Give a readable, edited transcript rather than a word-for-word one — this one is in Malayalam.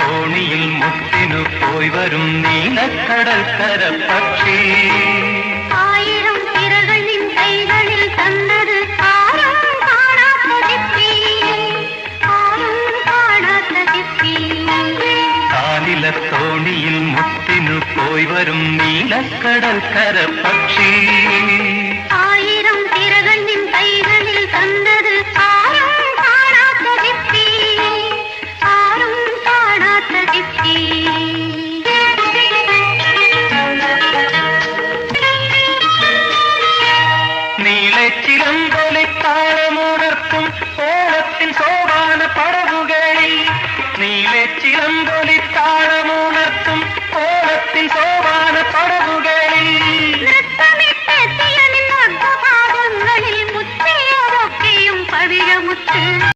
തോണിയിൽ മുത്തിനു പോയി വരും നീലക്കടൽക്കര പക്ഷി ആയിരം തിരകൾ നിൻ കൈകളിൽ തന്നത് ആരും കാണാത്ത ദിപ്പി കാലില തോണിയിൽ മുത്തിനു പോയി വരും നീലക്കടൽക്കര പക്ഷി ആയിരം തിരകൾ നിൻ കൈകളിൽ തന്നത് ആരും കാണാത്ത ദിപ്പി നീലച്ചിലമ്പൊലിത്താളമുണർത്തും ഓളത്തിൻ സോപാന പടവുകളിൽ നീലച്ചിലമ്പൊലിത്താളമുണർത്തും ഓളത്തിൻ സോപാന പടവുകളിൽ നൃത്തമിട്ടെത്തിയ നിന്നർദ്ധഭാഗങ്ങളിൽ മുത്തേയൊക്കെയും പവിഴമുത്ത്